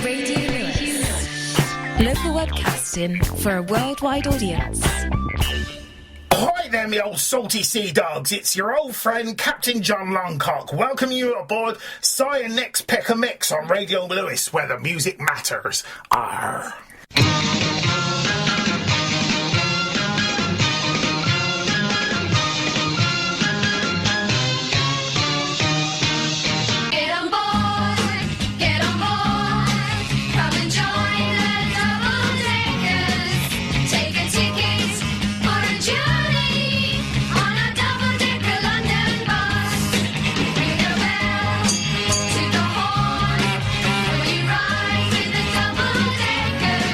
Radio Lewis. Local webcasting for a worldwide audience. Hi there, me old salty sea dogs. It's your old friend, Captain John Longcock, welcoming you aboard Cy and Nick's Pick a Mix on Radio Lewis, where the music matters. Arr. Ride with the double decker.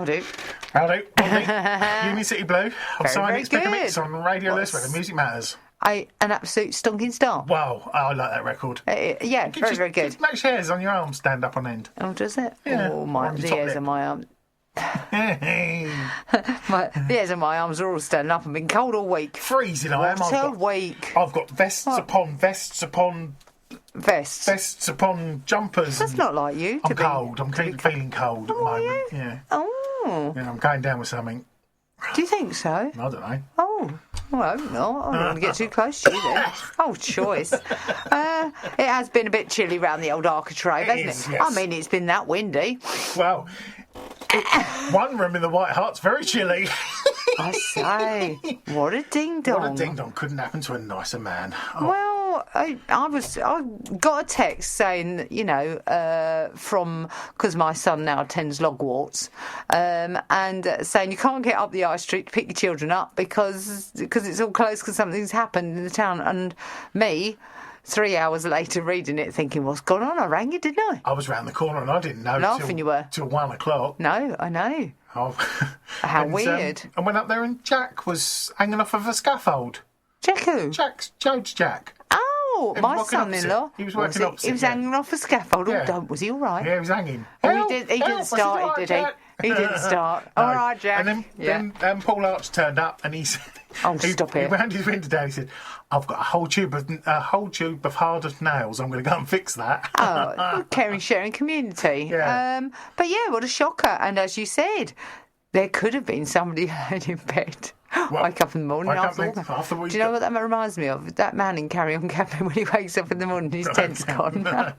Howdy. Howdy, Union City Blue. I'm Very, Simon very X Pick a good. Mix on Radio Lewis, where the music matters. An absolute stonking star. Wow, I like that record. Yeah, very, very good. Makes hairs on your arms stand up on end. Oh, does it? Yeah, Oh, on your the top hairs lip. on my arm. Hey. The hairs on my arms are all standing up. I've been cold all week. Freezing I am. What a week. I've got vests upon vests upon Vests. vests upon jumpers. That's and not like you. I'm cold. I'm feeling cold at the are moment. you? Yeah. Oh, Yeah, I'm going down with something. do you think so? I don't know. Oh, well, I hope not. I don't want to get too close to you then. Oh, choice. It has been a bit chilly round the old architrave, hasn't is, it? yes. I mean, it's been that windy. Well, one room in the White Hart's very chilly. I say, what a ding dong. What a ding dong couldn't happen to a nicer man. Oh, Well, I got a text saying that, because my son now attends Logwarts, and saying you can't get up the high street to pick your children up because it's all closed because something's happened in the town. And me, 3 hours later, reading it, thinking, what's going on? I rang you, didn't I? I was round the corner and I didn't know Laughing you were. till 1 o'clock. No, I know. Oh. How And, weird. I went up there and Jack was hanging off of a scaffold. Jacko. Joe's Jack. Oh, He was my working son-in-law. opposite. He was working he? opposite, He was yeah. hanging off a scaffold. Yeah. Oh, was he all right? Yeah, he was hanging. Oh, Help, he didn't help. I said, start "All it, right, did Jack." he? He didn't start. No. All right, Jack. And Yeah. then Paul Arch turned up and he said, Oh, stop he it. wound his window down. He said, "I've got a whole tube of hardest nails. I'm going to go and fix that." Oh, caring, sharing community. Yeah. But yeah, what a shocker. And as you said, there could have been somebody lying in bed. Well, Wake up in the morning wake up after next- all. after what Do you you know do. what that reminds me of? That man in Carry On Captain when he wakes up in the morning, his tent's gone. Yeah.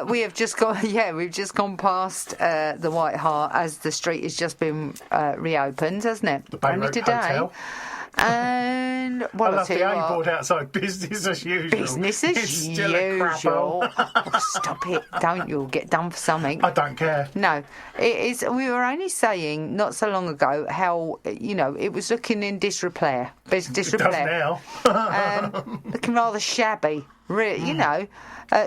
We've just gone past the White Hart as the street has just been reopened, hasn't it? The Bay Only Road today. Hotel. And I well, I'll love tell the you A what. board outside. Business as usual. Business It's as still a crap hole. usual. Oh, stop it! Don't you'll get done for something. I don't care. No, it is. We were only saying not so long ago how it was looking in disrepair. It does now. Looking rather shabby.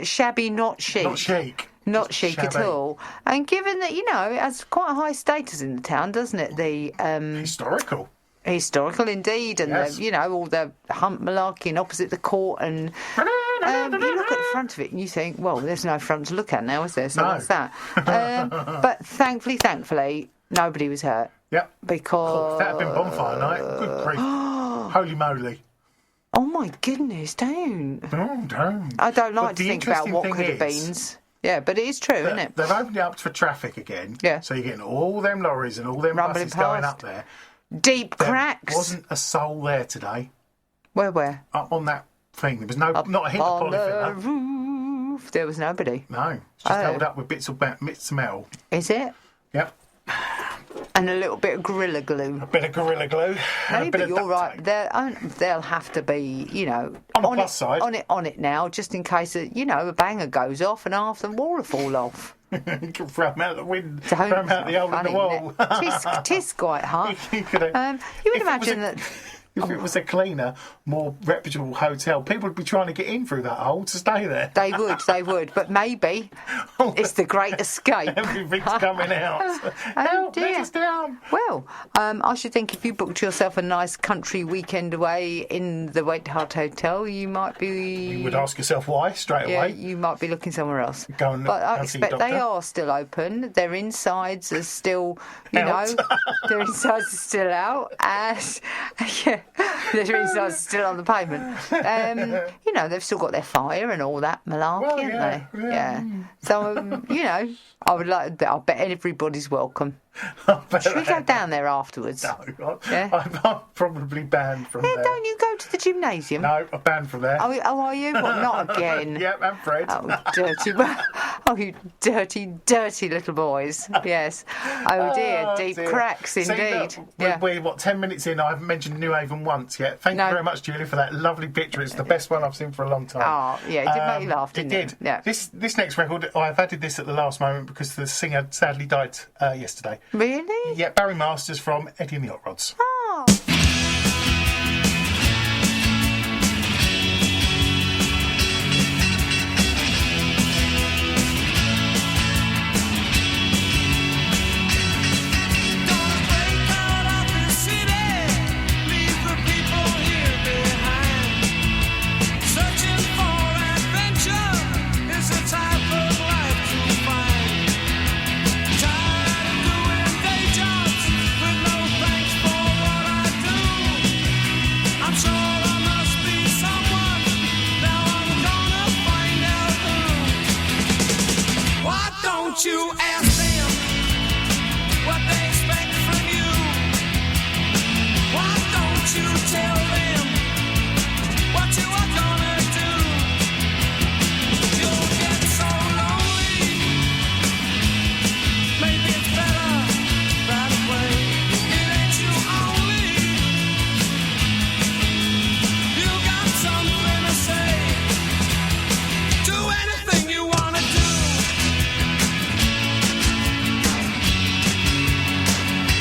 Shabby, not chic. Not chic. Not Just chic at shabby. all. And given that it has quite a high status in the town, doesn't it? The Historical. historical indeed, and Yes. all the hunt malarkeying opposite the court, and you look at the front of it and you think, well, there's no front to look at now, is there? So No. what's that? But thankfully, nobody was hurt Yep. because That had been bonfire night. Good grief. Holy moly. oh my goodness, don't. Oh, don't. I don't But like to the think about interesting what thing could have is been. Yeah, but it is true, isn't it? They've opened it up for traffic again. Yeah. So you're getting all them lorries and all them Rumbling buses going past. up there. Deep There cracks. wasn't a soul there today. Where? Up on that thing. There was not a hint of On the polyfiller. roof. There was nobody. No. It's just Oh. held up with bits of metal. Is it? Yep. And a little bit of Gorilla Glue. A bit of Gorilla Glue. and a Maybe bit of you're duct right. tape. They'll have to be, On the plus side. on it now, just in case a banger goes off and half the wall will fall off. You can throw them out the window. Don't- Throw them out the hole in funny, the wall. isn't it? Tis quite hard. You could have- You would if it was imagine a- that. If it was a cleaner, more reputable hotel, people would be trying to get in through that hole to stay there. They would, but maybe it's the Great Escape. Everything's coming out. Help, dear. let us down. Well, I should think if you booked yourself a nice country weekend away in the White Hart Hotel, you might be. You would ask yourself why straight Yeah, away. you might be looking somewhere else. Go and But I go see your expect they doctor. are still open. Their insides are still, Out. their insides are still out. And, yeah, their insides are still on the pavement. They've still got their fire and all that malarkey, Well, haven't yeah, they? yeah. So, I would like. I bet everybody's welcome. Should we go down there afterwards? No, Yeah. I'm probably banned from Yeah, there. don't you go to the gymnasium? No, I'm banned from there. Oh, are you? Well, not again. Yep, I'm Fred. You dirty little boys. Yes. Oh dear, deep dear. cracks See, indeed. look, Yeah. we're 10 minutes in. I haven't mentioned New Haven once yet. Thank No. you very much, Julie, for that lovely picture. It's the best one I've seen for a long time. Oh, yeah, it did make you laugh, didn't it? it? Did. Yeah. This next record, I've added this at the last moment because the singer sadly died yesterday. Really? Yeah, Barry Masters from Eddie and the Hot Rods. Oh. don't you ask them what they expect from you? Why don't you tell them what you are gonna do? You'll get so lonely. Maybe it's better that way. It ain't you only. You got something to say. Do anything you wanna do.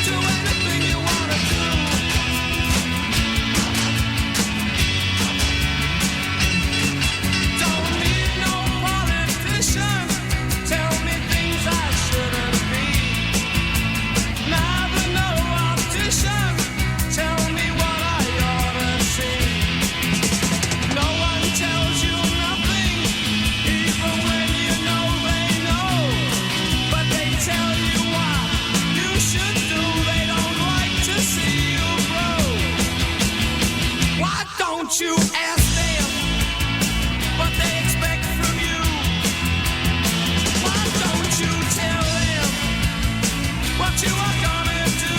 Do anything you wanna do. Don't need no politician. Tell me things I shouldn't be. Never no optician. Tell me what I ought to see. No one tells you nothing, even when you know they know. But they tell you what you should do. They don't like to see you grow. Why don't you ask them what they expect from you? Why don't you tell them what you are gonna do?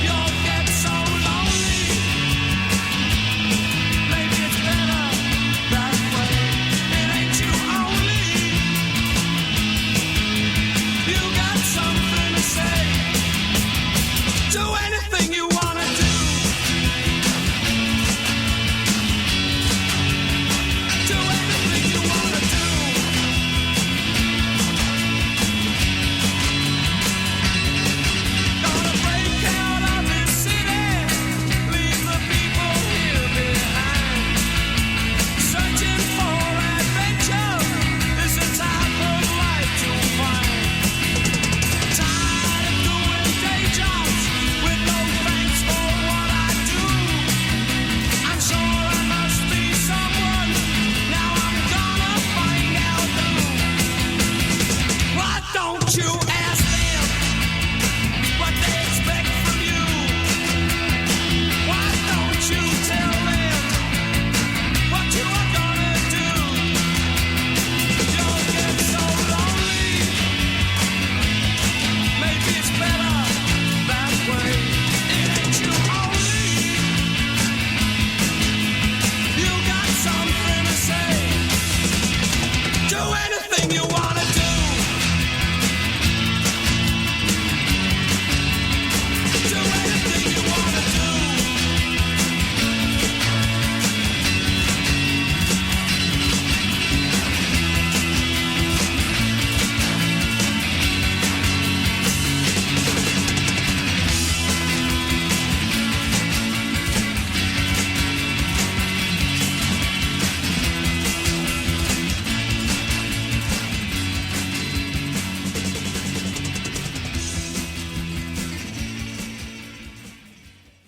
You'll get so lonely. Maybe it's better that way. It ain't you only. You got something to say. Do anything you wanna do. Do anything you wanna do. Gonna break out of this city, leave the people here behind. Searching for adventure is the type of life you'll find. Tired of doing day jobs with no thanks for what I do. I'm sure I must be someone. Now I'm gonna find out who. Why don't you ask them what they expect from you? Why don't you tell them what you are gonna do? You'll get so lonely. Maybe it's better that way. It ain't you only. You got something to say. Do anything you wanna do. Do anything you wanna do.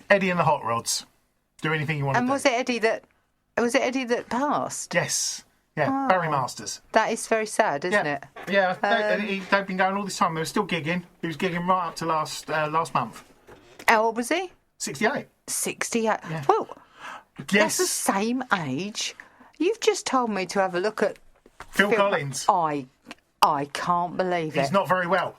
Eddie and the Hot Rods. Do anything you want And to do. was it Eddie that passed? Yes. Yeah, Barry Masters. That is very sad, isn't Yeah, it? yeah. They've been going all this time. They were still gigging. He was gigging right up to last month. How old was he? 68. 68. Well, that's the Yes. same age. You've just told me to have a look at Phil Collins. I can't believe He's it. not very well.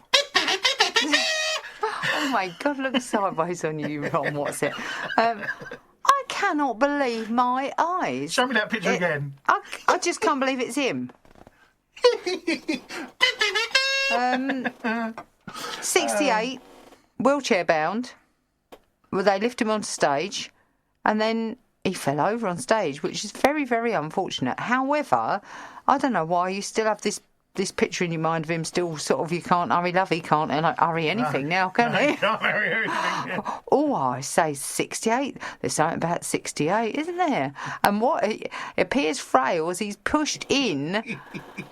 Oh my God, look sideways on you, Ron. What's it? I cannot believe my eyes. Show me that picture again. I just can't believe it's him. 68, wheelchair bound. Well, they lift him onto stage, and then he fell over on stage, which is very, very unfortunate. However, I don't know why you still have this picture in your mind of him still sort of, you can't hurry love, he can't hurry anything now, can he? Can't hurry anything, yeah. Oh, I say 68. There's something about 68, isn't there? And what it appears frail as he's pushed in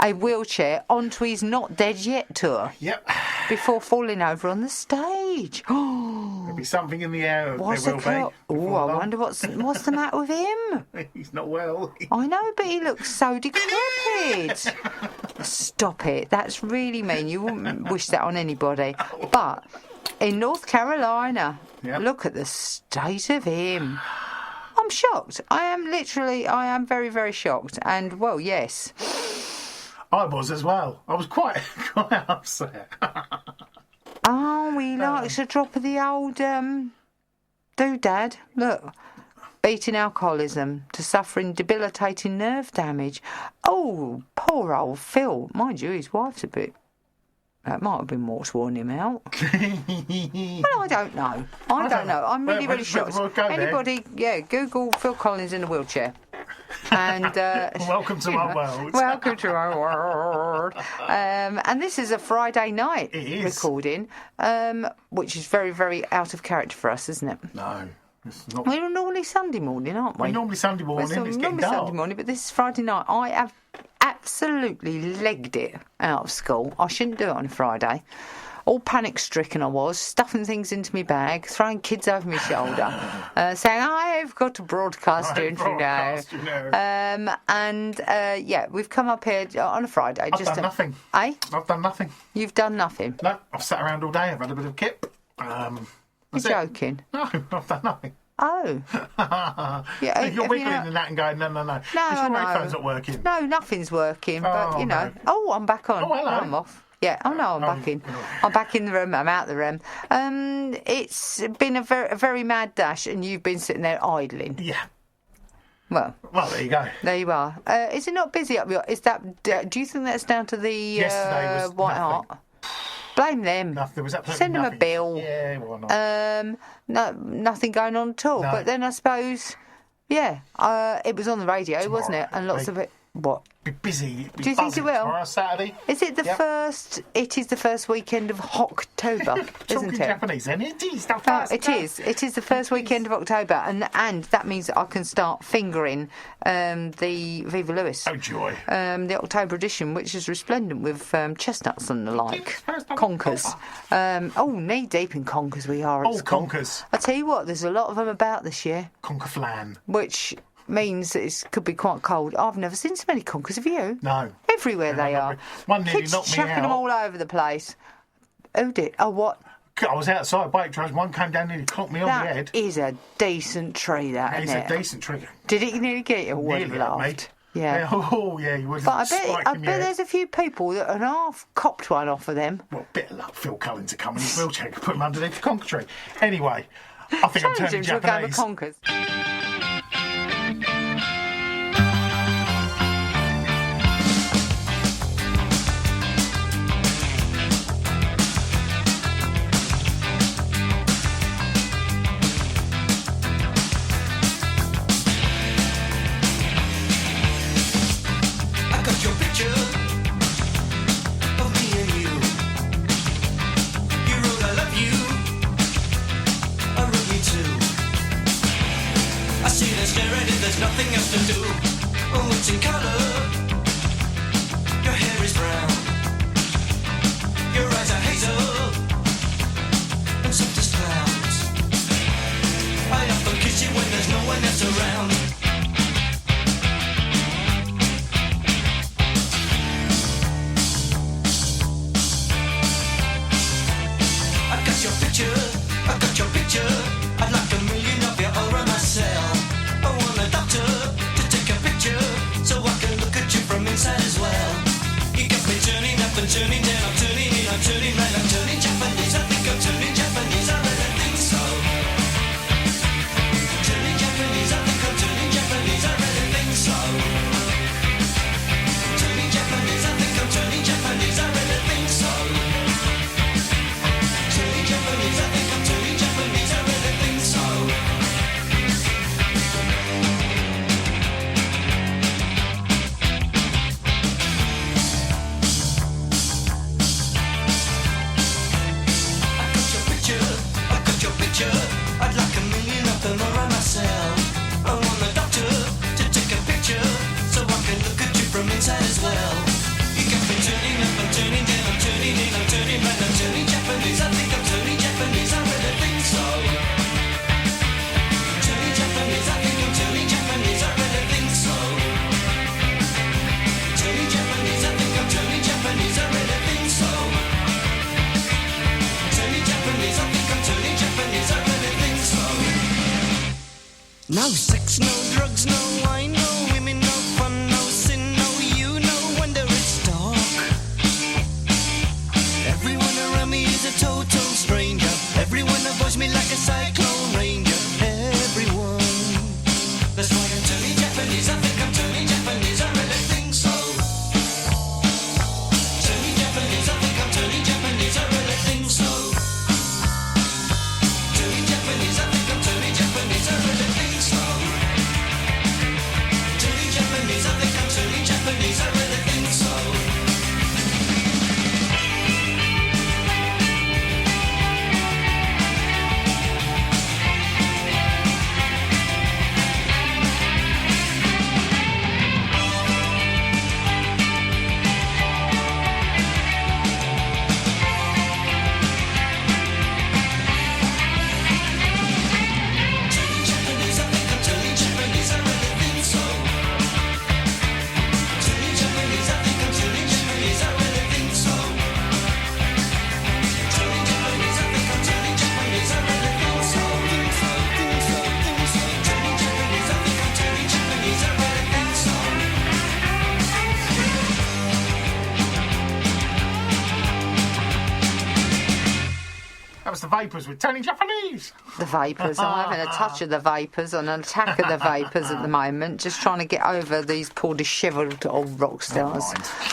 a wheelchair onto his Not Dead Yet tour Yep. before falling over on the stage. Oh, There'll be something in the air. what's there the will be. Oh, before I long. wonder what's the matter with him. He's not well. I know, but he looks so decrepit. Stop it. That's really mean. You wouldn't wish that on anybody. But in North Carolina, Yep. look at the state of him. I'm shocked. I am very, very shocked. And, well, yes. I was as well. I was quite upset. Oh, he likes a drop of the old doodad. Look, beating alcoholism to suffering debilitating nerve damage. Oh, poor old Phil. Mind you, his wife's a bit... That might have been what's worn him out. Well, I don't know. I don't know. I'm really, really shocked. Anybody, Google Phil Collins in a wheelchair. And welcome to our world. Welcome to our world. And this is a Friday night recording, which is very, very out of character for us, isn't it? No, it's not. We're normally Sunday morning, aren't we? We're normally Sunday morning. It's getting normally dark. Sunday morning, but this is Friday night. I have absolutely legged it out of school. I shouldn't do it on a Friday. All panic-stricken I was, stuffing things into my bag, throwing kids over my shoulder, saying, I've got to broadcast you now. We've come up here on a Friday. I've done nothing. Eh? I've done nothing. You've done nothing? No, I've sat around all day. I've had a bit of kip. You're joking? No, I've done nothing. Oh. You're wiggling in that and going, no. No, your no. microphone's not working. No, nothing's working, but, you know. No. Oh, I'm back on. Oh, hello. I'm off. Yeah, I'm back in. I'm back in the room. I'm out the room. It's been a very mad dash, and you've been sitting there idling. Yeah. Well, there you go. There you are. Is it not busy up your... Is that... Do you think that's down to the Yesterday was White nothing. Hart? Blame them. Nothing. There was absolutely Send nothing. them a bill. Yeah, why not? No, nothing going on at all. No. But then I suppose, it was on the radio, Tomorrow, wasn't it? And lots of it. What? Be busy. Do you think it will? Tomorrow, Saturday. Is it the Yep. first? It is the first weekend of October, isn't Talking it? Japanese, then it is the No, first. it is. It is the first weekend of October, and that means that I can start fingering the Viva Lewis. Oh joy! The October edition, which is resplendent with chestnuts and the like. First of Conkers. Knee deep in conkers we are at Oh, school. conkers. I tell you what, there's a lot of them about this year, Conker flan. which means that it could be quite cold. I've never seen so many conkers, have you? No. Everywhere they are. One nearly Kids knocked me chucking them out. all over the place. Who did? Oh, what? I was outside bike drives. One came down nearly clocked me on the That head. is a decent tree, that, It's isn't a it? decent trigger. Did it nearly get you? Would have Nearly, laughed. mate. Yeah. Oh, yeah, you would have. But I bet there's a few people that have half copped one off of them. Well, bit of luck. Phil Collins to come in his wheelchair and put him underneath the conker tree. Anyway, I think I'm Change turning them to a game of Japanese. conkers. I got your picture of me and you. You wrote I love you. I wrote me too. I see them staring and there's nothing else to do. Oh, it's in color. Your hair is brown. Your eyes are hazel and soft as clouds. I often kiss you when there's no one else around. I got your picture. I'd like a million of you all around myself. I want a doctor to take a picture so I can look at you from inside as well. You got me turning up and turning down, I'm turning in, I'm turning right, I'm turning Japanese. I think I'm turning Japanese, I really think so. Turning Japanese, I think I'm turning Japanese, I really think so. Turning Japanese, I think I'm turning Japanese, I really think so. Turning Japanese, I think I'm turning Japanese, I really think so. I got your picture, I'd like a million of them around myself. I want a doctor to take a picture so I can look at you from inside as well. You got me turning up, I'm turning down, I'm turning in, I'm turning right, I'm turning Japanese, I think I'm turning Japanese, I really think so. Turning Japanese, I think I'm turning Japanese, I really think so. Turning Japanese, I think I'm turning Japanese, I really think so. Turning Japanese, I think I'm turning Japanese, I really think so. No sex, no drugs, no wine, no women, no fun, no sin, no you, no wonder it starts. Vapours with Tony Japanese. The Vapours. I'm having a touch of the Vapours, an attack of the Vapours at the moment, just trying to get over these poor dishevelled old rock stars.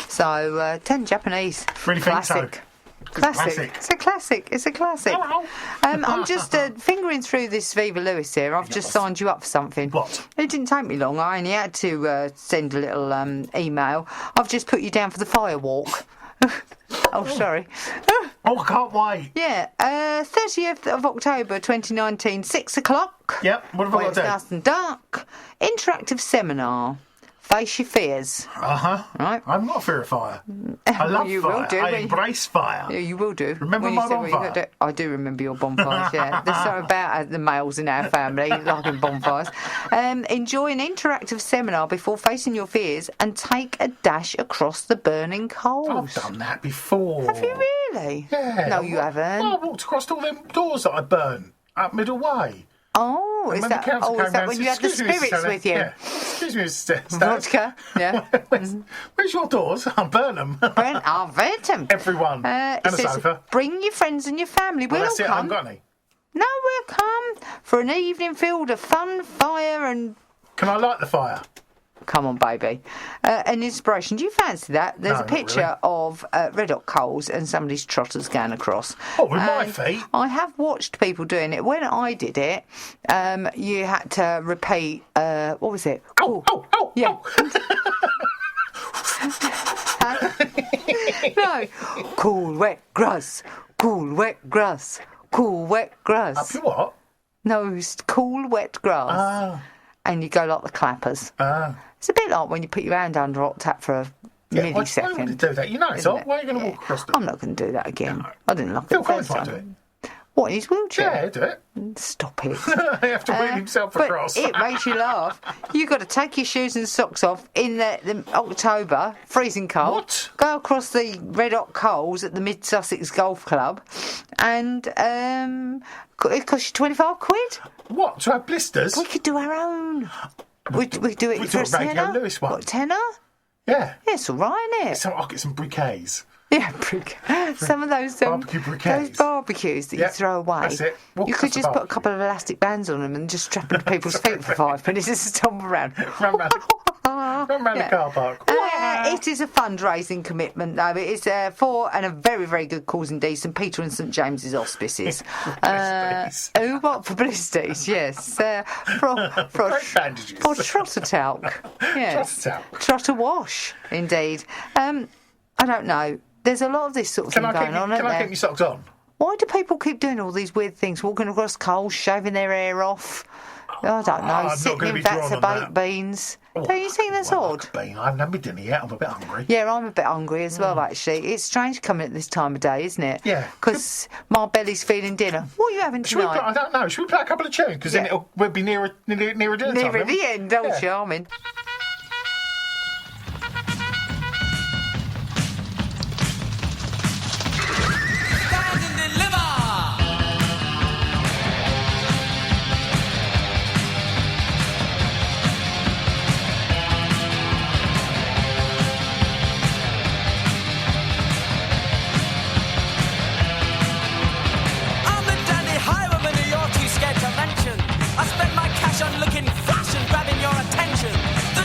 So, 10 Japanese. Really think so? Classic. Classic. It's a classic. It's a classic. I'm just fingering through this Viva Lewis here. I've just signed you up for something. What? It didn't take me long. I only had to send a little email. I've just put you down for the fire walk. Oh, sorry. Oh, I can't wait. Yeah, 30th of October 2019, 6 o'clock. Yep, what have I got It's to do? nice and dark. Interactive seminar. Face your fears. Uh-huh. Right. I'm not a fear of fire. I love You fire. will do, I when- embrace fire. Yeah, you will do. Remember When my you said what you bonfire? gotta do. I do remember your bonfires, yeah. There's something about the males in our family liking bonfires. Enjoy an interactive seminar before facing your fears and take a dash across the burning coals. I've done that before. Have you really? Yeah. No, you haven't. Well, I walked across all them doors that I burnt up Middle Way. Oh, is When the that, council came is that round when and you had said, the "Excuse me, Mr. spirits Taylor." with you? Yeah. Excuse me, Mr. Stas. Vodka, yeah. Where's your doors? I burn them. Brent, I'll vet 'em. Everyone. It And a says, sofa. bring your friends and your family. Well, We'll that's it. I come. haven't got any. No, we'll come for an evening filled of fun, fire, and Can I light the fire? come on, baby. An inspiration. Do you fancy that? There's No, a not picture really. of red hot coals and somebody's trotters going across. Oh, with my And feet? I have watched people doing it. When I did it, you had to repeat. What was it? Oh, oh, oh, Yeah. No. Cool, wet grass. Cool, wet grass. Cool, wet grass. Up your what? No, it's cool, wet grass. Ah, And you go like the clappers. ah. It's a bit like when you put your hand under hot tap for a Yeah, why would millisecond. you do that? You know it's isn't hot. it? Why are you going to Yeah. walk across the... I'm not going to do that again. I didn't like it Phil the first Collins might do time. it. What, in his wheelchair? Yeah, do it. Stop it. He have to wheel himself But across. it makes you laugh. You've got to take your shoes and socks off in the October, freezing cold. What? Go across the red hot coals at the Mid Sussex Golf Club, and it costs you 25 quid. What? To have blisters? We could do our own. We do it we for do a a Radio tenner. Lewis one. What, tenner? Yeah. Yeah, it's all right, isn't it? So I'll get some briquets. Yeah, some of those Barbecue briquettes. those barbecues that Yeah, you throw away. that's it. Walk You could across the just put a barbecue. couple of elastic bands on them and just strap them to people's feet for 5 minutes and stomp around. Run round Yeah. the car park. It is a fundraising commitment, though. It is for and a very, very good cause indeed. St Peter and St James's Auspices. Blisters. What for blisters? Yes, for Great bandages. for trotter talc. Yes, Trotter talc. trotter wash, indeed. I don't know. There's a lot of this sort of Can thing I going on, isn't keep there? my socks on? Why do people keep doing all these weird things? Walking across coals, shaving their hair off. I don't know. I'm not Sitting gonna in be vats drawn of on baked that. beans. Don't you think that's Well, odd? like a bean. I haven't had my dinner yet. I'm a bit hungry. Yeah, I'm a bit hungry as well, actually. It's strange coming at this time of day, isn't it? Yeah. Because my belly's feeling dinner. What are you having Should we play, tonight? I don't know. Should we play a couple of tunes? Because then Yeah. we'll be nearer dinner Near time. at won't the we? end, oh, Yeah. charming. Stand and deliver. I'm the dandy highwayman who you're too scared to mention. I spend my cash on looking fresh and grabbing your attention. The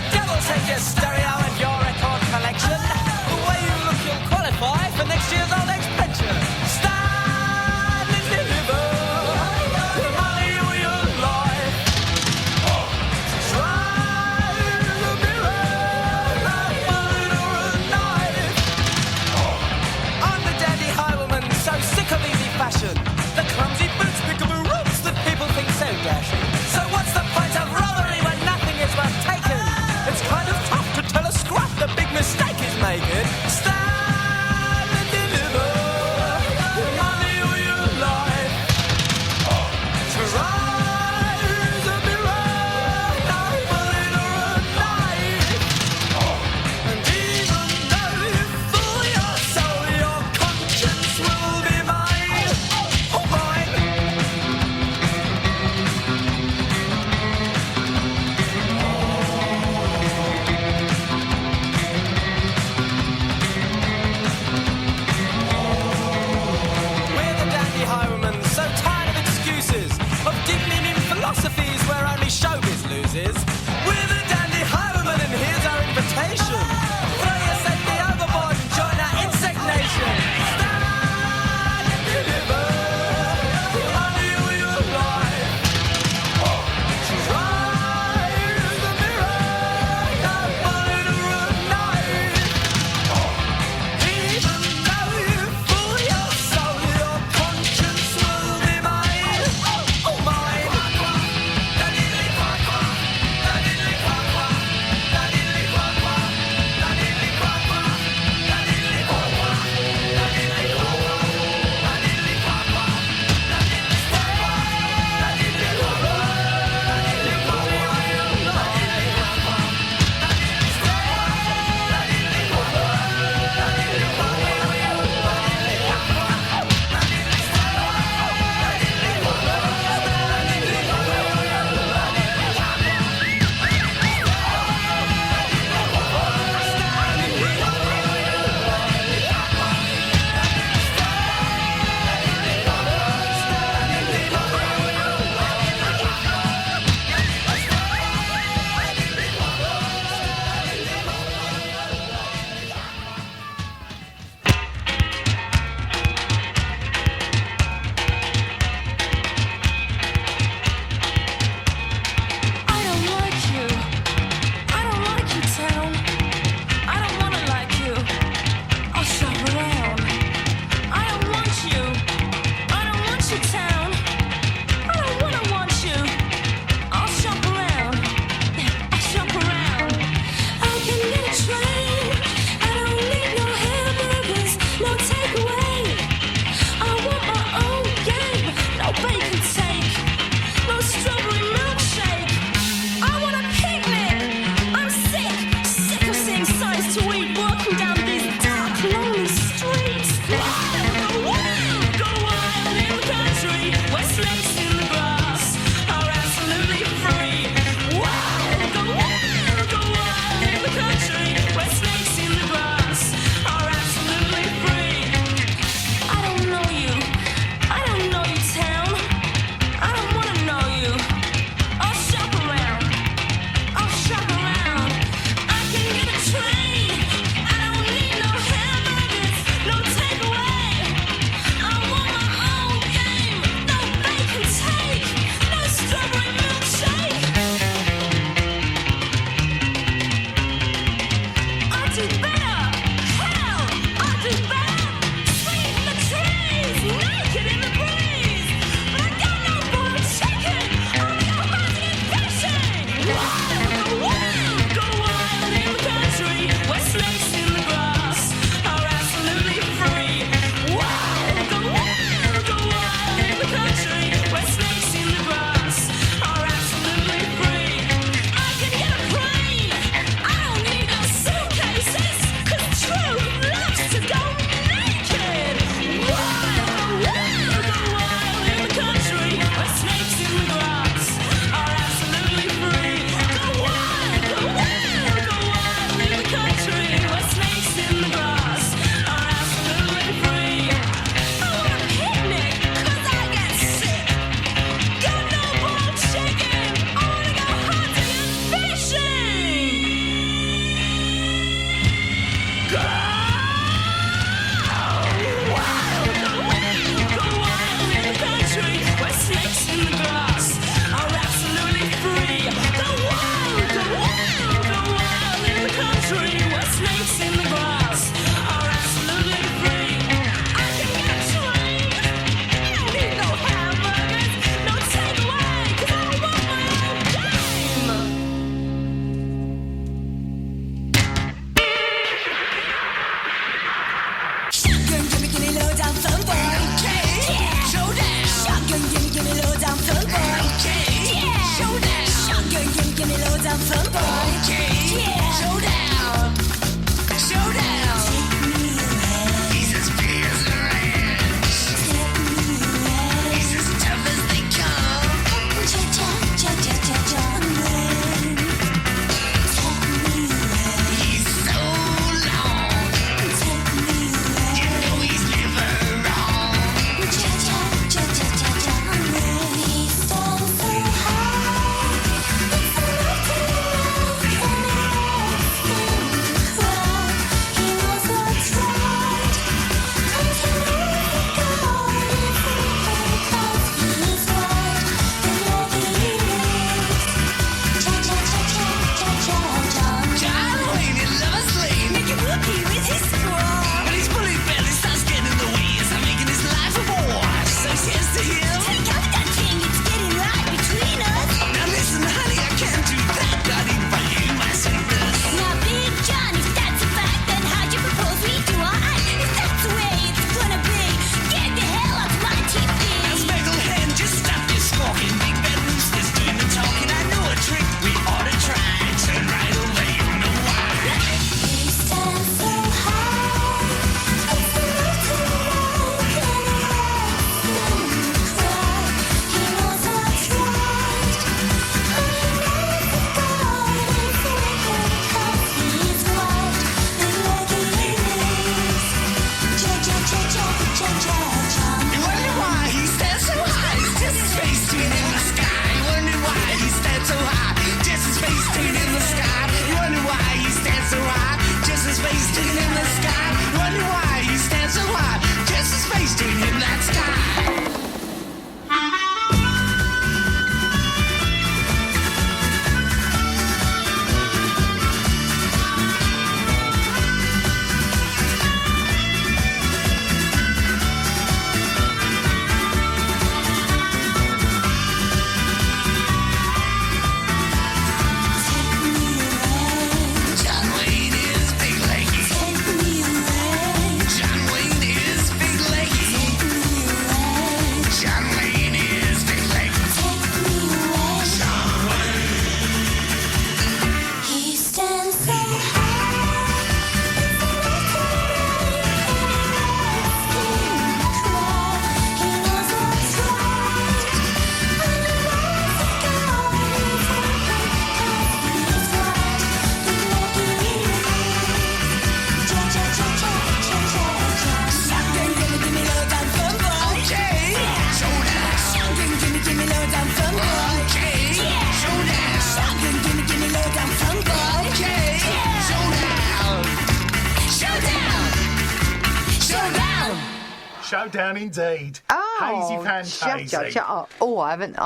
Showdown indeed. Oh, Hazy Fantasy. shut up. Oh, I haven't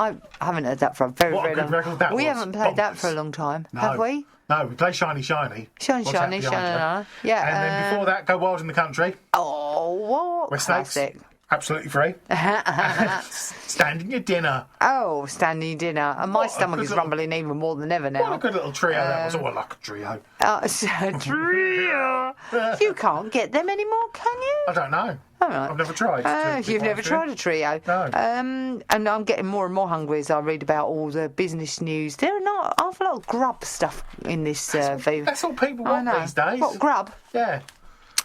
heard that for a very, What a very good long record that We was. haven't played that Bonkers. for a long time, No. have we? No, we play Shiny Shiny. Shiny, What's that Shiny, behind Shiny, you? yeah. And then before that, Go Wild in the Country. Oh, what? West Lakes. Classic. Absolutely free. Standing your dinner. Oh, standing dinner. And my What a stomach good is little- rumbling even more than ever now. What a good little trio that was. Oh, I like a trio. It's a trio. You can't get them anymore, can you? I don't know. All right. I've never tried. You've never tried a trio. No. And I'm getting more and more hungry as I read about all the business news. There are not an awful lot of grub stuff in this view. That's all people I want know. these days. What, grub? Yeah.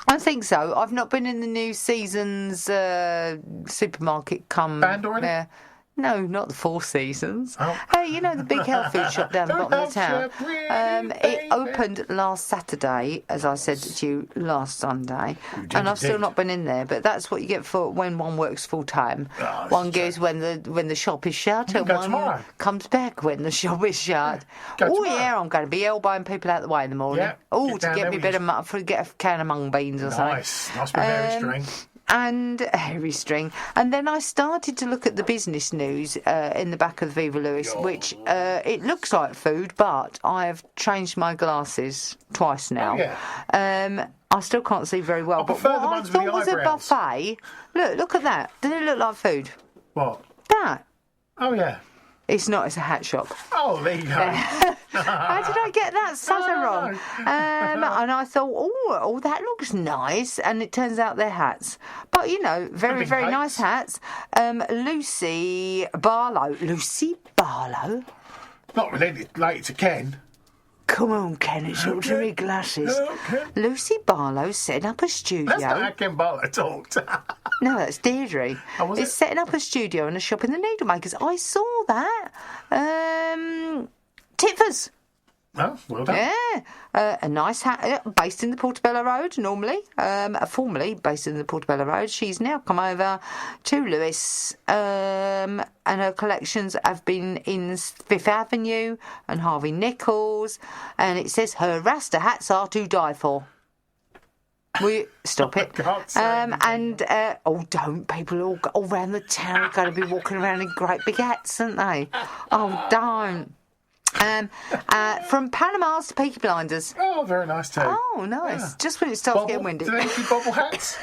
I think so. I've not been in the new season's supermarket Banned already? Yeah. No, not the Four Seasons. Oh. Hey, you know the big health food shop down the Don't bottom of the town? help you, really, It baby. opened last Saturday, as I said to you last Sunday, did and I've still indeed. not been in there. But that's what you get for when one works full time. Oh, One that's goes when the shop is shut, can and go one tomorrow. comes back when the shop is shut. Go Oh tomorrow. yeah, I'm going to be elbowing people out the way in the morning. Yeah, Oh, get to down get there me a with bit your- get a can of mung beans or something. Nice with Mary String. And Harry String. And then I started to look at the business news in the back of the Viva Lewis, which it looks like food, but I have changed my glasses twice now. Oh, yeah. I still can't see very well. I But prefer what the I ones with the thought was a eyebrows. buffet. Look at that. Does it look like food? What? That. Oh, yeah. It's not. It's a hat shop. Oh, there you go. How did I get that so I don't wrong? know. And I thought, oh, that looks nice. And it turns out they're hats. But, you know, very, been very cakes. nice hats. Lucy Barlow. Lucy Barlow? Not related to Ken. Come on, Ken, it's all to me glasses. Okay. Lucy Barlow setting up a studio. That's not how Ken Barlow talked. No, that's Deirdre. Oh, was It's it? setting up a studio and a shop in the Needlemakers. I saw that. Tipfers. Oh, well done. Yeah, a nice hat, based in the Portobello Road normally, formerly based in the Portobello Road. She's now come over to Lewis, and her collections have been in Fifth Avenue and Harvey Nichols, and it says her Rasta hats are to die for. Will you stop it? Can't say anything. And don't people all around the town are going to be walking around in great big hats, aren't they? Oh, don't. From Panamas to Peaky Blinders. Oh, very nice too. Oh, nice. Yeah. Just when it starts getting windy. Do they keep bobble hats?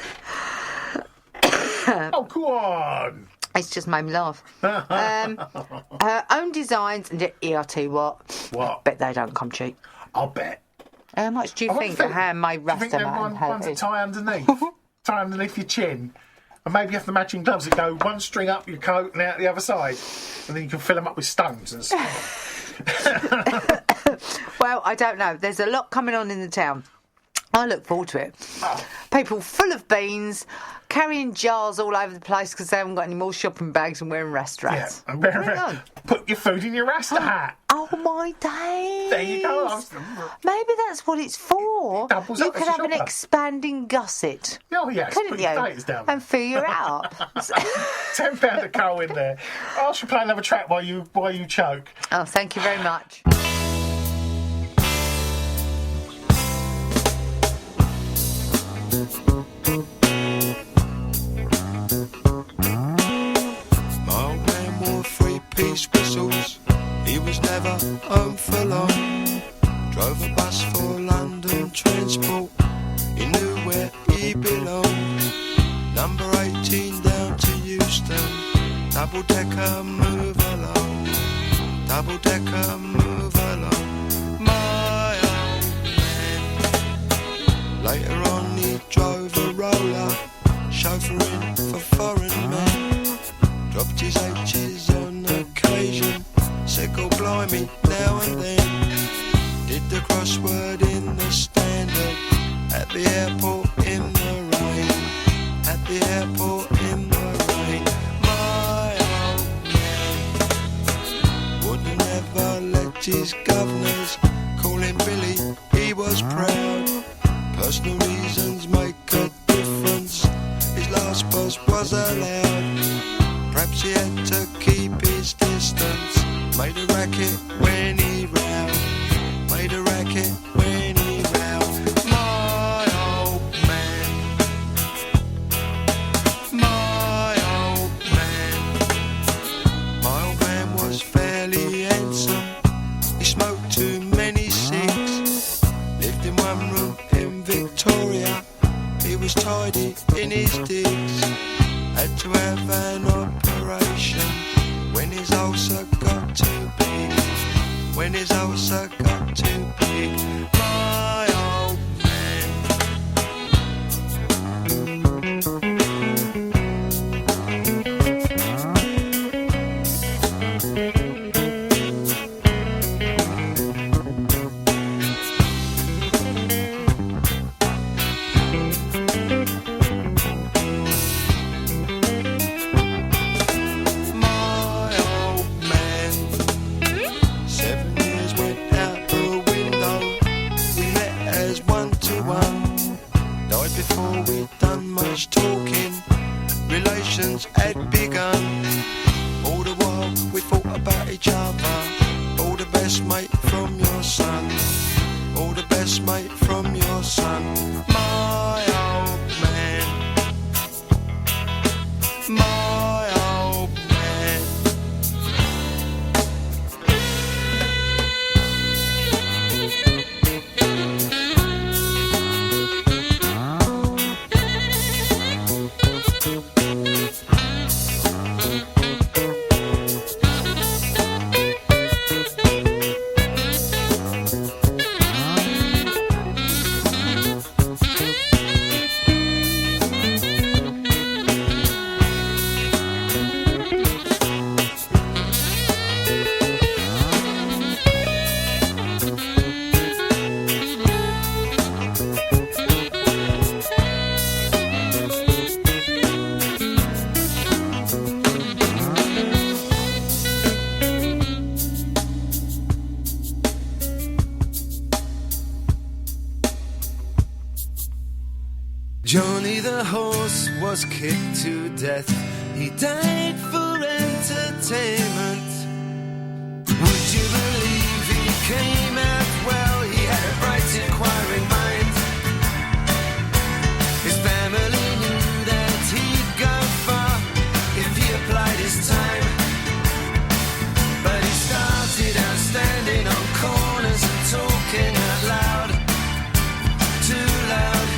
Oh, go on. It's just made me laugh. Her own designs, and yeah, I'll tell you what. What? Bet they don't come cheap. I'll bet. How much do you I think wonder a handmade do you think Rasta they're man ones that has? tie underneath? Tie underneath your chin. And maybe you have the matching gloves that go one string up your coat and out the other side. And then you can fill them up with stones and stuff. Well, I don't know. There's a lot coming on in the town. I look forward to it. People full of beans, carrying jars all over the place because they haven't got any more shopping bags and wearing Yeah. restaurants. And Bring it on. put your food in your Rasta hat. Oh my days! There you go. Maybe that's what it's for. Doubles You up could as a have an shopper. expanding gusset, Oh, yes. couldn't Put you? your potatoes down. And fill you up. £10 of coal in there. I should play another track while you choke. Oh, thank you very much. My old man wore three-piece whistles. He was never home for long. Drove a bus for London transport. He knew where he belonged. Number 18 down to Euston. Double-decker, move along. Double-decker, move along. My old man. Later on he drove a roller, chauffeuring for foreign men. Dropped his H's on occasion, said go blimey now and then. Did the crossword in the standard, at the airport in the rain. At the airport in the rain. My old man wouldn't ever let his governors call him Billy, he was proud. Personal reasons make a difference, his last boss was allowed. Perhaps he had to keep his distance. Made a racket when he rowed. Made a racket when he rowed. My old man. My also got too big, when it's also got too big, my old man. My old man, 7 years went out the window. We met as one-to-one. Died before we'd done much talking. Relations had begun. All the while we thought about each other. All the best, mate, from your son. All the best, mate, from your son. My old man. My old man. Johnny the horse was kicked to death. He died for entertainment. Would you believe he came out well? He had a bright inquiring mind. His family knew that he'd go far if he applied his time. But he started out standing on corners and talking out loud. Too loud.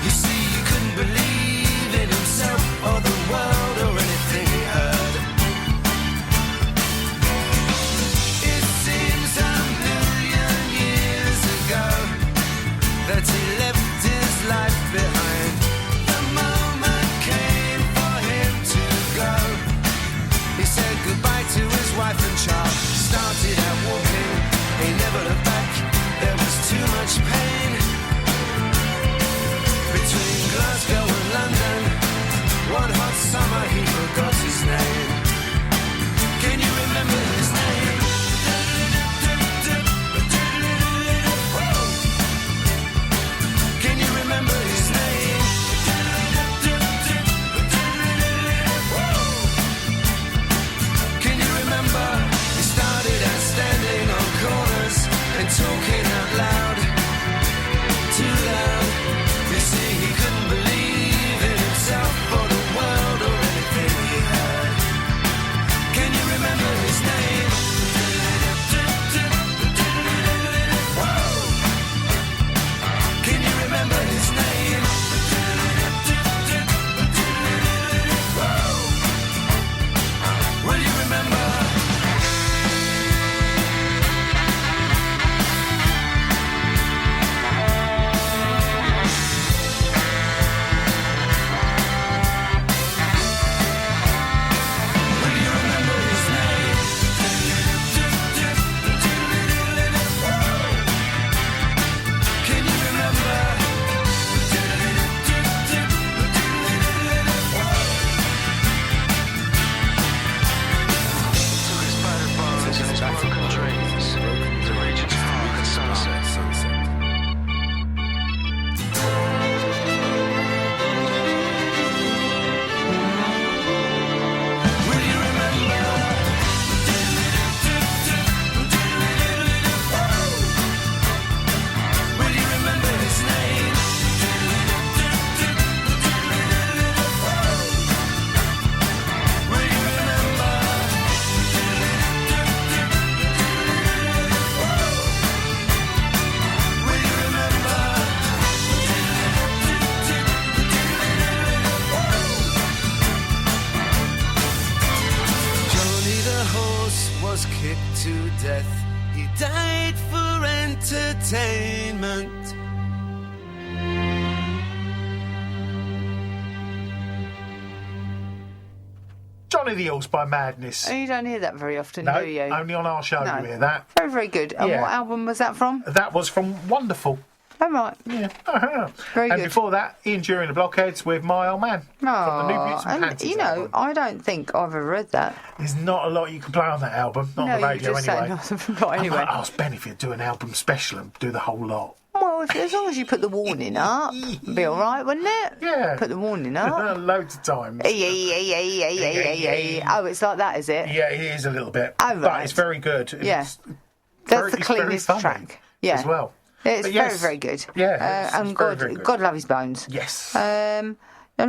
You see, you couldn't believe in himself or the world or anything he heard. It seems a million was kicked to death. He died for entertainment. Johnny the Horse by Madness. You don't hear that very often, No, do you? only on our show No. you hear that. Very, very good. And Yeah. what album was that from? That was from Wonderful. Oh, right. Yeah. Very and good. before that, Ian Dury and the Blockheads with My Old Man. From the New Beauty and and Panties you know, album. I don't think I've ever read that. There's not a lot you can play on that album. Not no, on the radio you just anyway. say nothing. Right, anyway. I might ask Ben if he'd do an album special and do the whole lot. Well, as long as you put the warning up, it'd be all right, wouldn't it? Yeah. Put the warning up. Loads of times. Oh, it's like that, is it? Yeah, it is a little bit. Oh, But right. it's very good. Yeah. It's That's the it's very cleanest funny track. Yeah. As well. It's But very, yes. very good. Yeah, it's and very, God, very good. God love his bones. Yes. I'm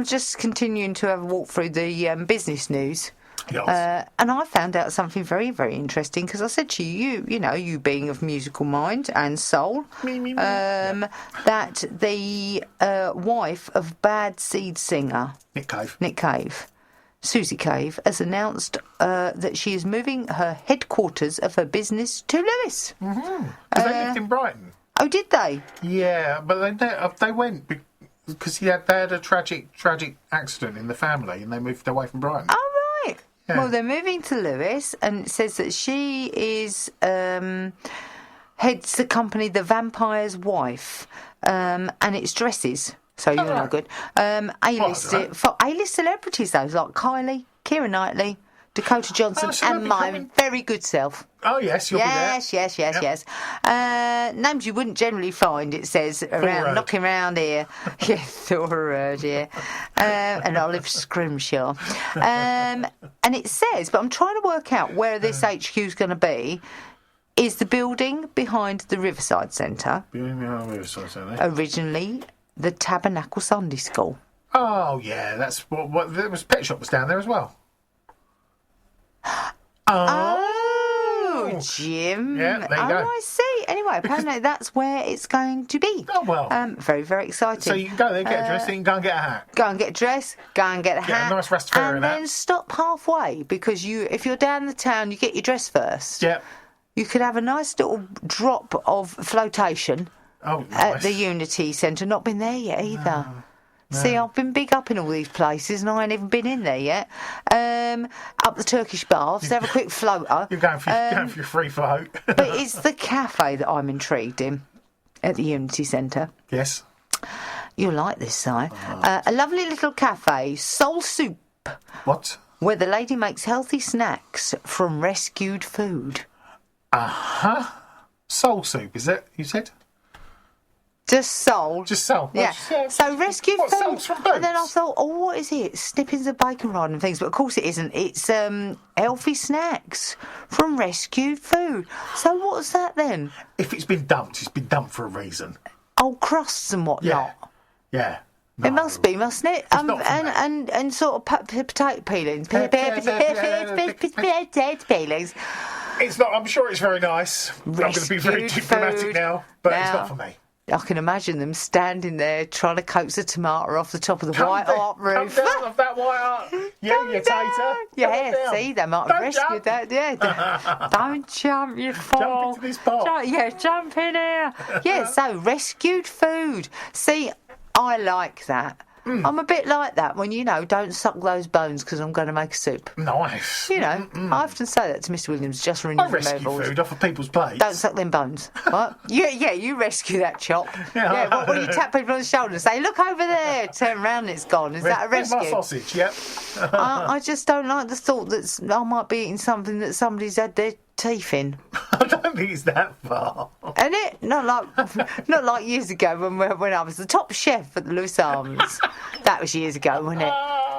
just continuing to have a walk through the business news. Yes. And I found out something very, very interesting because I said to you, you know, you being of musical mind and soul, that the wife of Bad Seed singer Nick Cave. Nick Cave, Susie Cave, has announced that she is moving her headquarters of her business to Lewis. Because they lived in Brighton. Oh, did they? Yeah, but they went because they had a tragic accident in the family and they moved away from Brighton. Oh, right. Yeah. Well, they're moving to Lewis, and it says that she is heads the company The Vampire's Wife, and it's dresses. So you're not good. A-list for A-list celebrities though, like Kylie, Keira Knightley, Dakota Johnson, so they'll and be my coming- very good self. Oh, yes, you'll Yes. Yep. Names you wouldn't generally find, it says, around Rudd. knocking around here. Yeah, Thor Rudd, yeah. And Olive Scrimshaw. And it says, but I'm trying to work out where this HQ is going to be, is the building behind the Riverside Centre, be. originally the Tabernacle Sunday School. Oh, yeah, that's what there was. Pet Shop was down there as well. Oh, Jim. Yeah, there you go. I see. Anyway, apparently that's where it's going to be. Oh, well. Very, very exciting. So you can go there, get a dress, and you can go and get a hat. Go and get a dress, go and get a hat. a nice Rastafarian and then hat. stop halfway, because if you're down the town, you get your dress first. Yeah. You could have a nice little drop of flotation Oh, nice. at the Unity Centre. Not been there yet either. See, I've been big up in all these places and I ain't even been in there yet. Up the Turkish baths, have a quick floater. You're going for your free float. But it's the cafe that I'm intrigued in at the Unity Centre. Yes. You'll like this, Si. A lovely little cafe, Soul Soup, What? where the lady makes healthy snacks from rescued food. Soul soup, is it? You said? Just soul. Just soul. Yeah. So rescued What, food. souls from And then I boats? thought, oh, what is it? Snippings of bacon rod and things. But of course it isn't. It's healthy snacks from rescued food. So what's that then? If it's been dumped for a reason. Oh, crusts and whatnot. Yeah. It must be, mustn't it? not from that. And sort of potato peelings. Potato peelings. It's not. I'm sure it's very nice. I'm going to be very Rescued diplomatic food. now, but it's Now, not for me. I can imagine them standing there trying to coax a tomato off the top of the white art roof. Come down off that white art. You tater. Come Yeah, down. see, they might have Don't rescued jump. that. Yeah, don't jump, you fool. into this pot. Jump in here. Yeah, so rescued food. See, I like that. I'm a bit like that when, don't suck those bones because I'm going to make a soup. Nice. I often say that to Mr. Williams, just for I rescue removals. food off of people's plates. Don't suck them bones. What? Yeah, you rescue that chop. Yeah. What, you tap people on the shoulder and say, look over there, turn around and it's gone. Is that a Where's rescue? my sausage? Yep. I just don't like the thought that I might be eating something that somebody's had their teeth in. I don't think it's that far. Isn't it? Not like years ago when I was the top chef at the Lewis Arms. That was years ago, wasn't it?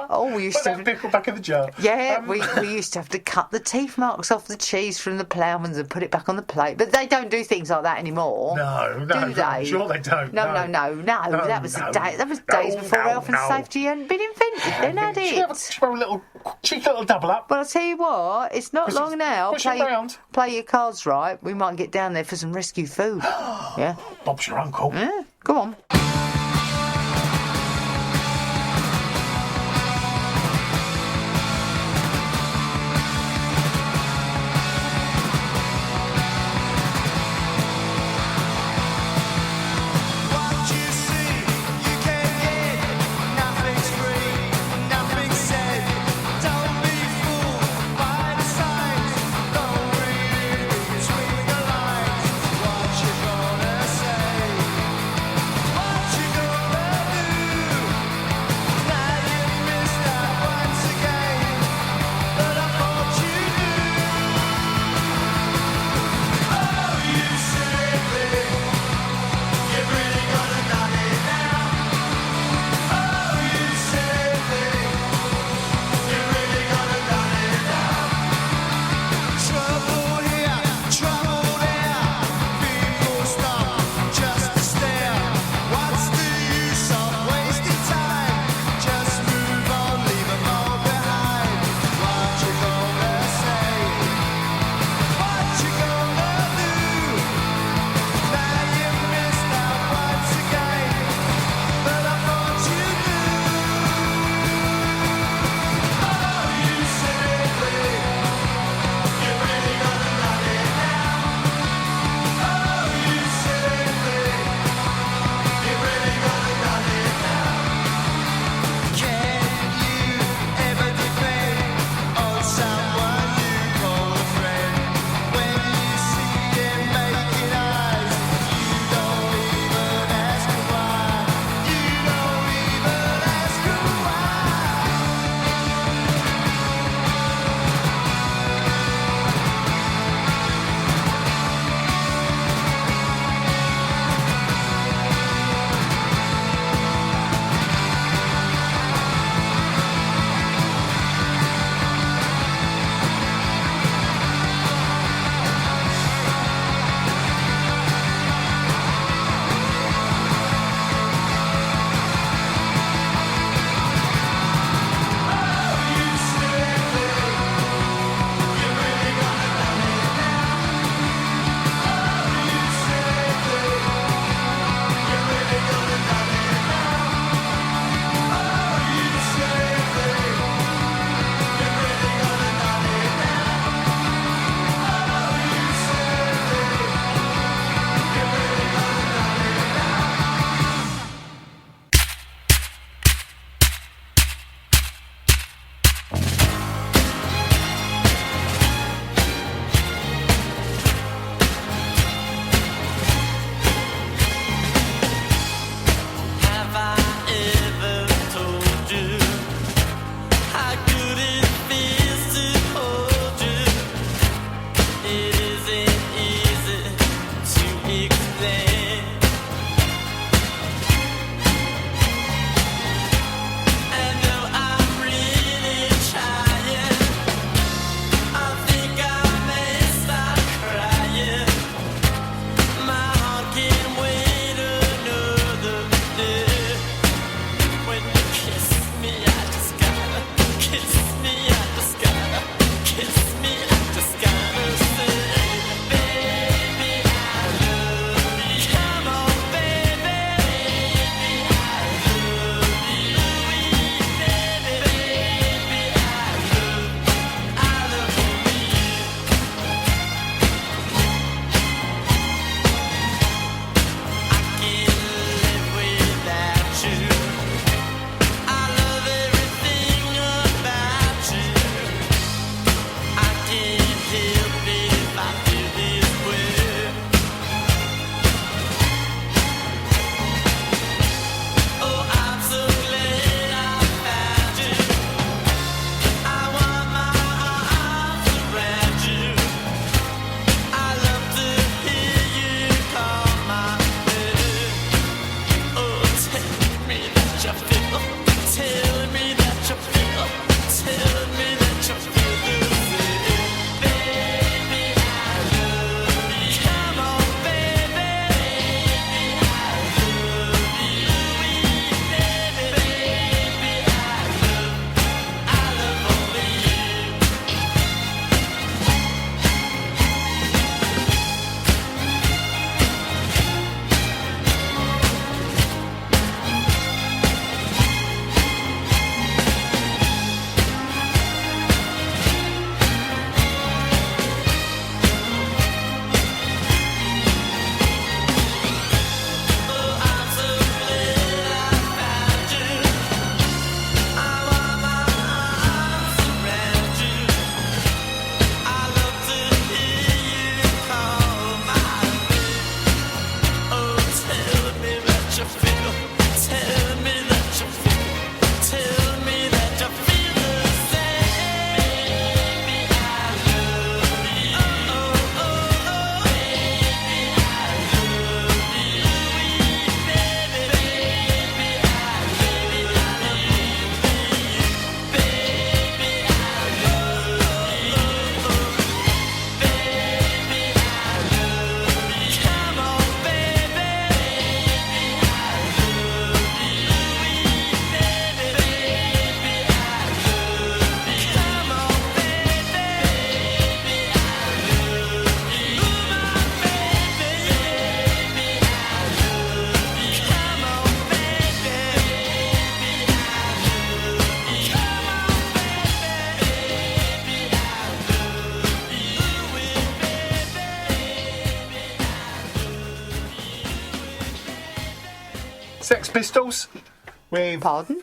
Oh, we used Put to that pickle back in the jar. Yeah, we used to have to cut the teeth marks off the cheese from the ploughmans and put it back on the plate. But they don't do things like that anymore. No, do they? I'm sure they don't. No. That was no. the day. That was days before health and no. safety hadn't been invented. Then had Should we have it. a cheeky little double up? Well, I'll tell you what, it's not Push long it- now. push it round. Play your cards right. We might get down there for some rescue food. Yeah. Bob's your uncle. Yeah. Go on. it isn't easy to explain. And though I'm really trying, I think I may start crying. My heart can't wait another day. When you kiss me, I just gotta kiss me. I just gotta kiss me. I just gotta say, baby, I love you. Come on, baby, I love you. Baby, I love you. I can't live without you. I love everything about you. I can't help it if I feel this way. Oh, I'm so glad I found you. I want my arms around you. I love to hear you call my name. Oh, tell me that you feel. Tell me that you feel. Tell me that you feel the same. Baby, I love you. Come on, baby. I love you. Baby, I love only you. Oh, I'm so glad I found you. I want my arms around you. I love to hear you call my name. Oh, tell me that you feel. Tell me that you feel. Tell me that you feel the same. Baby, I love you. Oh, oh, oh, baby, I love you. Baby, I love you. Baby, I love you. Baby, I love you. Come on, baby. I love you. Baby, I love you. Come on, baby. I love you. My baby, I love you. Come on, baby. I love you. Come on, baby. Sex Pistols with Pardon?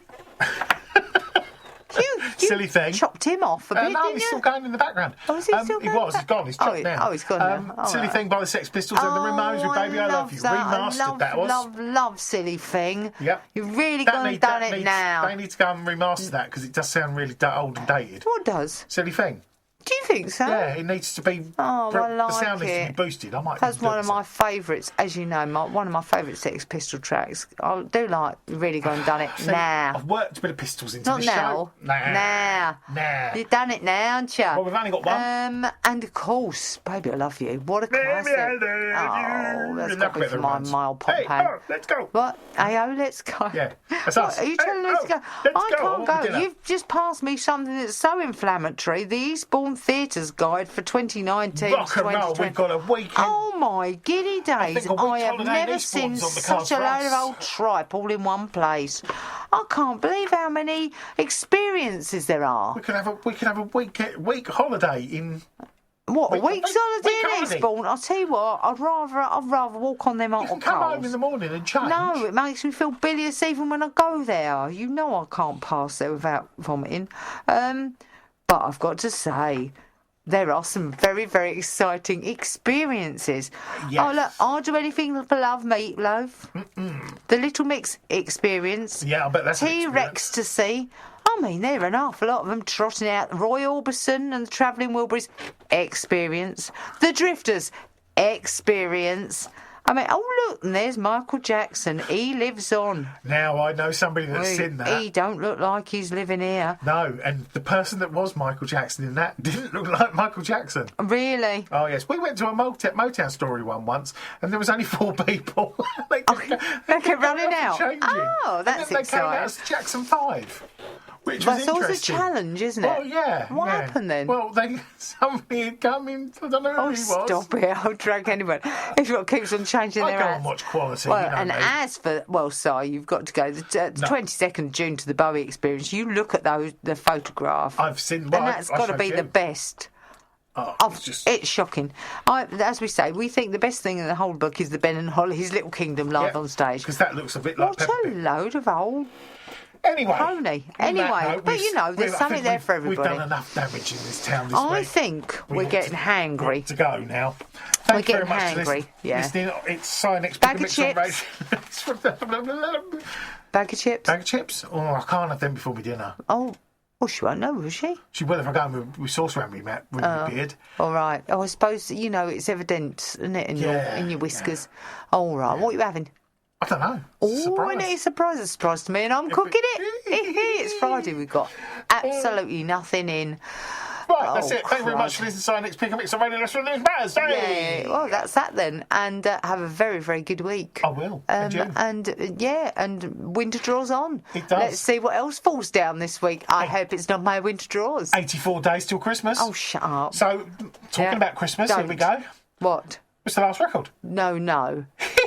you Silly Thing. chopped him off a bit, no, didn't he's you? still going in the background. Oh, is he still He going? was. He's gone. He's chopped now. He's gone now. Oh, Silly right. Thing by the Sex Pistols and the Ramones with Baby I Love You. Remastered that was. Love Silly Thing. Yep. You've really gone and done it now. They need to go and remaster that because it does sound really old and dated. What does? Silly Thing. Do you think so? Yeah, it needs to be. Oh, I the like sound needs to it. be boosted. I might. That's do one it of my favourites, as you know. One of my favourite Sex Pistol tracks. I do like Really Gone and Done It So, now. I've worked a bit of Pistols into Not the now. show. Nah. You've done it now, haven't you? Well, we've only got one. And of course, Baby I Love You. What a classic. I love Oh, that's you. got to be for my mild pop Hey, hand. oh, let's go. What? Ayo, let's go. Yeah, that's What, us. Are you telling Hey, us to go? let's I go. can't I want go. dinner. You've just passed me something that's so inflammatory. The Eastbourne Theatres Guide for 2019 Rock and roll. 2020. We've got a weekend. Oh my giddy days! think a week's I have holiday in never Eastbourne's seen on the such a cards for load of us. old tripe all in one place. I can't believe how many experiences there are. We could have a week holiday in. What, a Week- week's week holiday in holiday. Eastbourne? I'll tell you what, I'd rather walk on them You hot can come home in coals. the morning and change. No, it makes me feel bilious even when I go there. You know I can't pass there without vomiting. But I've got to say, there are some very, very exciting experiences. Yes. Oh, look, I'll do anything for love, meatloaf. The Little Mix experience. Yeah, I bet that's an T-Rex to see. I mean, there are an awful lot of them trotting out. Roy Orbison and the Travelling Wilburys, experience. The Drifters, experience. I mean, oh look, and there's Michael Jackson. He lives on. Now I know somebody that's seen that. He don't look like he's living here. No, and the person that was Michael Jackson in that didn't look like Michael Jackson. Really? Oh yes, we went to a Motown story once, and there was only 4 people. they kept running out. Oh, that's and then exciting. They came out as Jackson 5. Which was That's always a interesting. challenge, isn't it? Well, yeah. What yeah. happened then? Well, somebody had come in. I don't know who he was. Stop it! I'll drag anyone. Everyone keeps on changing I their go ads. and watch quality. Well, you know and me. as for Si, you've got to go the 22nd of June to the Bowie Experience. You look at the photograph. I've seen. And Well, that's I got to showed be you. the best. Oh, It's shocking. As we say, we think the best thing in the whole book is the Ben and Holly's Little Kingdom live on stage. Because that looks a bit like What Peppa a Pig. load of old Anyway. pony. on Anyway, that note, but you know, there's I something think there for We've everybody. done enough damage in this town this I week. think We we're need getting to- hangry. To go now. We're Thank you very getting much for hangry, yeah. listening. It's Cyanix Bag of Mix on chips. radio. Bag of chips. Bag of chips? Oh, I can't have them before my dinner. Oh, well, she won't know, will she? She will if I go with sauce around me, Matt, with my beard. All right. Oh, I suppose, it's evident, isn't it, in Yeah, your whiskers. All right. What are you having? I don't know. Oh, Surprise. and it's a surprise to me, and I'm cooking it. It's Friday. We've got absolutely nothing in. Right, that's it. Thank you very much crud. for listening to Cyanix Pick Up Mix on Radio National News Matters. Hey! Yeah, well, that's that then. And have a very, very good week. I will. And you? And winter draws on. It does. Let's see what else falls down this week. I hope it's not my winter draws. 84 days till Christmas. Oh, shut up. So, talking about Christmas, here we go. What? What's the last record? No.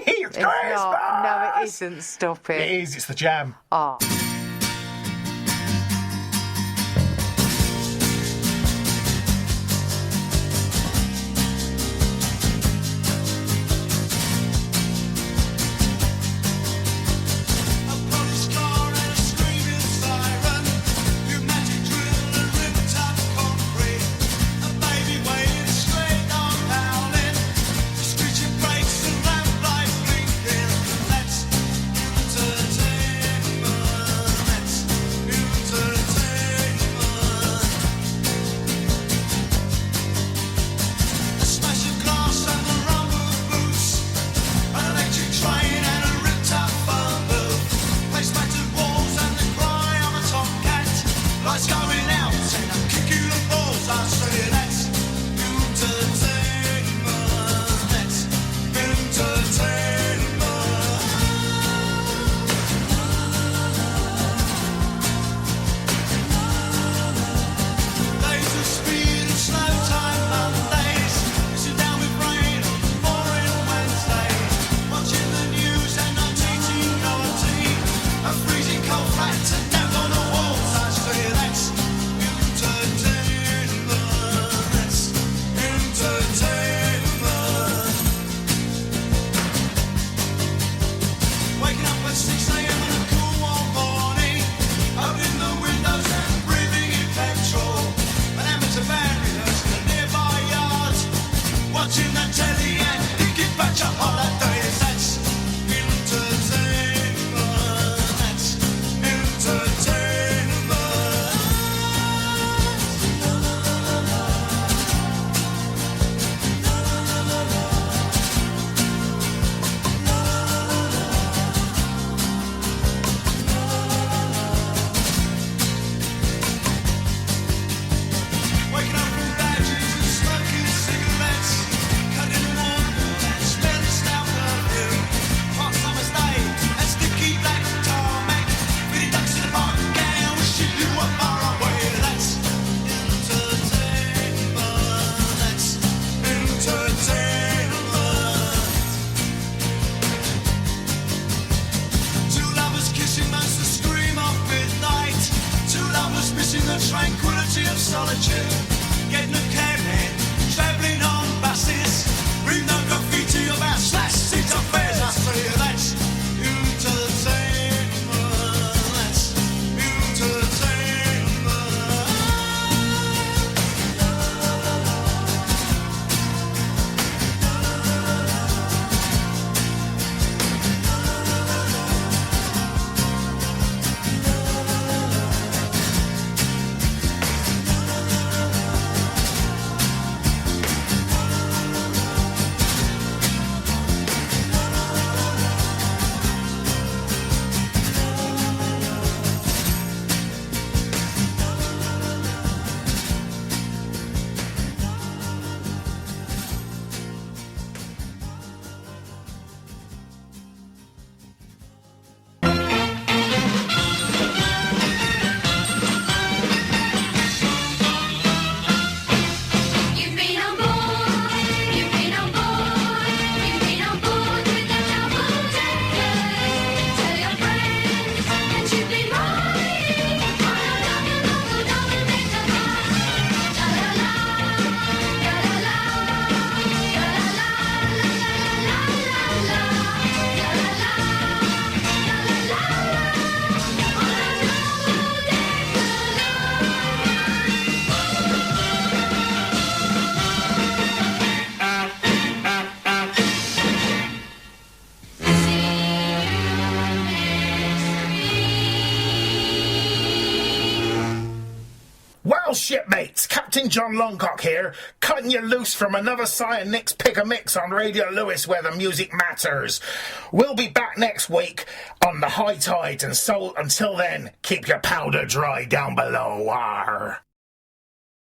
It's It's Christmas! not. No, it isn't. Stop it. It is. It's the Jam. Ah. A police car and a screaming siren, pneumatic drill and rip-top concrete. A baby waiting straight on howling, screeching brakes and lamplight blinking. That's entertainment. shipmates, Captain John Longcock here, cutting you loose from another Cy and Nick's Pick a Mix on Radio Lewis, where the music matters. We'll be back next week on the high tides, and so until then, keep your powder dry down below. Arr.